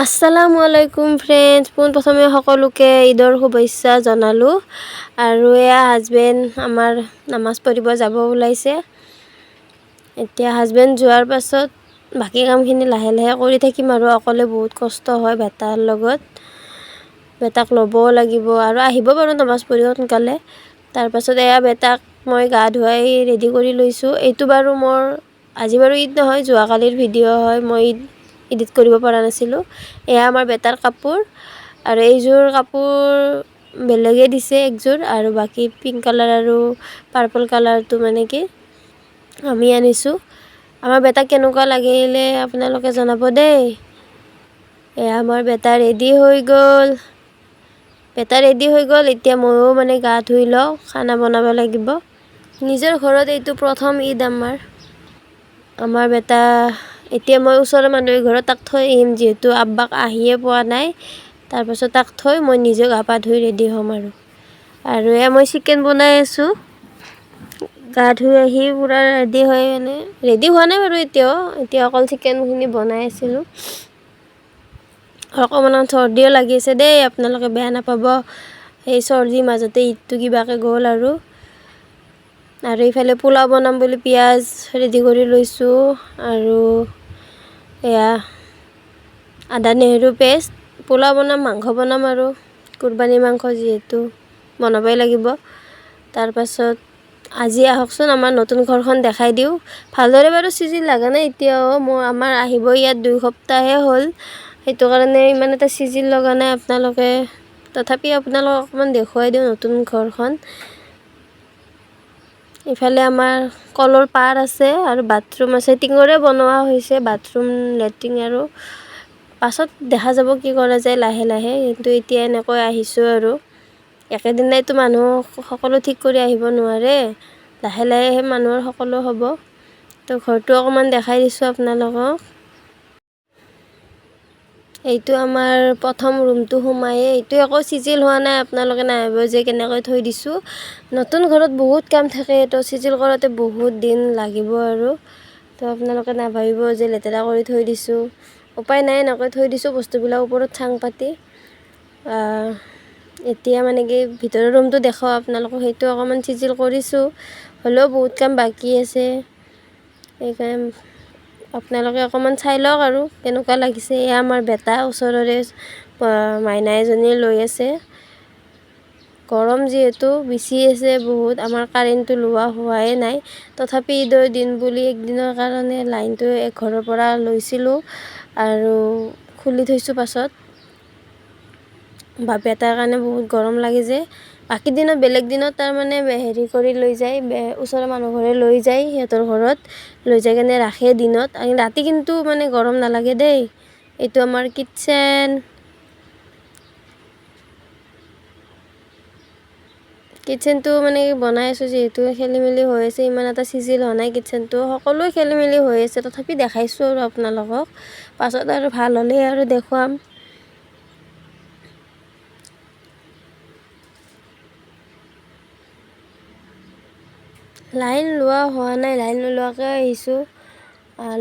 আসসালামু আলাইকুম ফ্ৰেণ্ডছ, পোনপ্ৰথমে সকলোকে ঈদৰ শুভেচ্ছা জনালোঁ। আৰু এয়া হাজবেণ্ড আমাৰ নামাজ পঢ়িব যাব ওলাইছে। এতিয়া হাজবেণ্ড যোৱাৰ পাছত বাকী কামখিনি লাহে লাহে কৰি থাকিম আৰু অকলে বহুত কষ্ট হয় বেটাৰ লগত। বেটাক ল'বও লাগিব আৰু আহিব বাৰু নামাজ পঢ়ি সোনকালে। তাৰপাছত এয়া বেটাক মই গা ধুৱাই ৰেডি কৰি লৈছোঁ। এইটো বাৰু মোৰ আজি বাৰু ঈদ নহয়, যোৱাকালিৰ ভিডিঅ' হয়, মই এডিট কৰিব পৰা নাছিলোঁ। এয়া আমাৰ বেটাৰ কাপোৰ, আৰু এইযোৰ কাপোৰ বেলেগে দিছে একযোৰ, আৰু বাকী পিংক কালাৰ আৰু পাৰ্পল কালাৰটো মানে কি আমি আনিছোঁ। আমাৰ বেটাক কেনেকুৱা লাগিলে আপোনালোকে জনাব দেই। এয়া আমাৰ বেটা ৰেডি হৈ গ'ল। এতিয়া ময়ো মানে গা ধুই লওঁ, খানা বনাব লাগিব। নিজৰ ঘৰত এইটো প্ৰথম ঈদ আমাৰ বেটা। এতিয়া মই ওচৰৰ মানুহৰ ঘৰত তাক থৈ আহিম, যিহেতু আব্বাক আহিয়ে পোৱা নাই। তাৰপাছত তাক থৈ মই নিজে গা পা ধুই ৰেডি হ'ম আৰু এয়া মই চিকেন বনাই আছোঁ। গা ধুই আহি পূৰা ৰেডি হৈ মানে ৰেডি হোৱা নাই বাৰু এতিয়া অকল চিকেনখিনি বনাই আছিলোঁ। অকণমান চৰ্দিও লাগিছে দেই, আপোনালোকে বেয়া নাপাব। সেই চৰ্দিৰ মাজতে ঈদটো কিবাকৈ গ'ল আৰু ইফালে পোলাও বনাম বুলি পিঁয়াজ ৰেডি কৰি লৈছোঁ, আৰু এয়া আদা নহৰু পেষ্ট। পোলাও বনাম, মাংস বনাম, আৰু কুৰবানী মাংস যিহেতু বনাবই লাগিব। তাৰপাছত আজি আহকচোন আমাৰ নতুন ঘৰখন দেখাই দিওঁ। ভালদৰে বাৰু চিজিল লগা নাই এতিয়াও, আমাৰ আহিব ইয়াত 2 সপ্তাহে হ'ল। সেইটো কাৰণে ইমান এটা চিজিল লগা নাই আপোনালোকে, তথাপি আপোনালোকক অকণমান দেখুৱাই দিওঁ নতুন ঘৰখন। ইফালে আমাৰ কলৰ পাৰ আছে আৰু বাথৰুম আছে, টিঙৰে বনোৱা হৈছে বাথৰুম, লেট্ৰিন, আৰু পাছত দেখা যাব কি কৰা যায় লাহে লাহে। কিন্তু এতিয়া এনেকৈ আহিছোঁ আৰু একেদিনাইতো মানুহ সকলো ঠিক কৰি আহিব নোৱাৰে, লাহে লাহে মানুহৰ সকলো হ'ব। তো ঘৰটো অকণমান দেখাই দিছোঁ আপোনালোকক। এইটো আমাৰ প্ৰথম ৰুমটো সোমায়ে, এইটো একো চিজিল হোৱা নাই, আপোনালোকে নাভাবিব যে কেনেকৈ থৈ দিছোঁ। নতুন ঘৰত বহুত কাম থাকে, তো চিজিল কৰোঁতে বহুত দিন লাগিব আৰু তো আপোনালোকে নাভাবিব যে লেতেৰা কৰি থৈ দিছোঁ। উপায় নাই, এনেকৈ থৈ দিছোঁ বস্তুবিলাক ওপৰত চাং পাতি। এতিয়া মানে কি ভিতৰৰ ৰুমটো দেখাওঁ আপোনালোকক, সেইটো অকণমান চিজিল কৰিছোঁ, হ'লেও বহুত কাম বাকী আছে। সেইকাৰণে আপোনালোকে অকণমান চাই লওক আৰু কেনেকুৱা লাগিছে। এয়া আমাৰ বেটা ওচৰৰে মাইনা এজনীয়ে লৈ আছে। গৰম যিহেতু বিচি আছে বহুত, আমাৰ কাৰেণ্টটো লোৱা হোৱাই নাই। তথাপি ঈদৰ দিন বুলি একদিনৰ কাৰণে লাইনটো ঘৰৰ পৰা লৈছিলোঁ আৰু খুলি থৈছোঁ পাছত। বেটাৰ কাৰণে বহুত গৰম লাগে যে, বাকী দিনত বেলেগ দিনত তাৰমানে হেৰি কৰি লৈ যায়, ওচৰৰ মানুহ ঘৰে লৈ যায়, সিহঁতৰ ঘৰত লৈ যাই কেনে ৰাখে দিনত। ৰাতি কিন্তু মানে গৰম নালাগে দেই। এইটো আমাৰ কিটচেনটো মানে বনাই আছোঁ, যিহেতু খেলি মেলি হৈ আছে, ইমান এটা চিজিল হোৱা নাই কিটচেনটো, সকলোৱে খেলি মেলি হৈ আছে। তথাপি দেখাইছোঁ আৰু আপোনালোকক, পাছত আৰু ভাল হ'লে আৰু দেখুৱাম। লাইন লোৱা হোৱা নাই, লাইন নোলোৱাকৈ আহিছোঁ।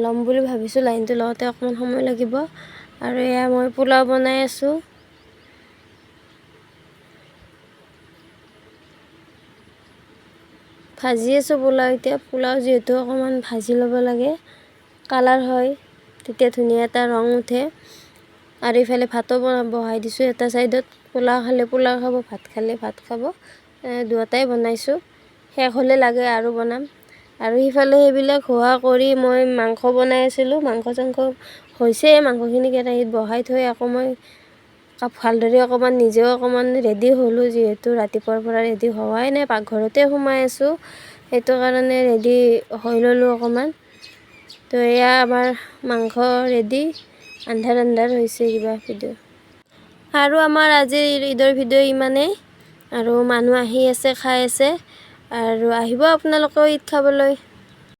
ল'ম বুলি ভাবিছোঁ, লাইনটো লওঁতে অকণমান সময় লাগিব। আৰু এয়া মই পোলাও বনাই আছোঁ। ভাজি আছোঁ পোলাও। এতিয়া পোলাও যিহেতু অকণমান ভাজি ল'ব লাগে, কালাৰ হয়, তেতিয়া ধুনীয়া এটা ৰং উঠে। আৰু ইফালে ভাতো বহাই দিছোঁ এটা ছাইডত। পোলাও খালে পোলাও খাব, ভাত খালে ভাত খাব, দুয়োটাই বনাইছোঁ। শেষ হ'লে লাগে আৰু বনাম। আৰু সিফালে সেইবিলাক হোৱা কৰি মই মাংস বনাই আছিলোঁ। মাংস চাংস হৈছে, মাংসখিনি কেৰাহীত বহাই থৈ আকৌ মই ভালদৰে অকণমান নিজেও অকণমান ৰেডি হ'লোঁ, যিহেতু ৰাতিপুৱাৰ পৰা ৰেডি হোৱাই নাই, পাকঘৰতে সোমাই আছোঁ। সেইটো কাৰণে ৰেডি হৈ ল'লোঁ অকণমান। তো এয়া আমাৰ মাংস ৰেডি, আন্ধাৰ হৈছে কিবা ভিডিঅ'। আৰু আমাৰ আজিৰ ঈদৰ ভিডিঅ' ইমানেই, আৰু মানুহ আহি আছে, খাই আছে, আৰু আহিব আপোনালোকেও ঈদ খাবলৈ।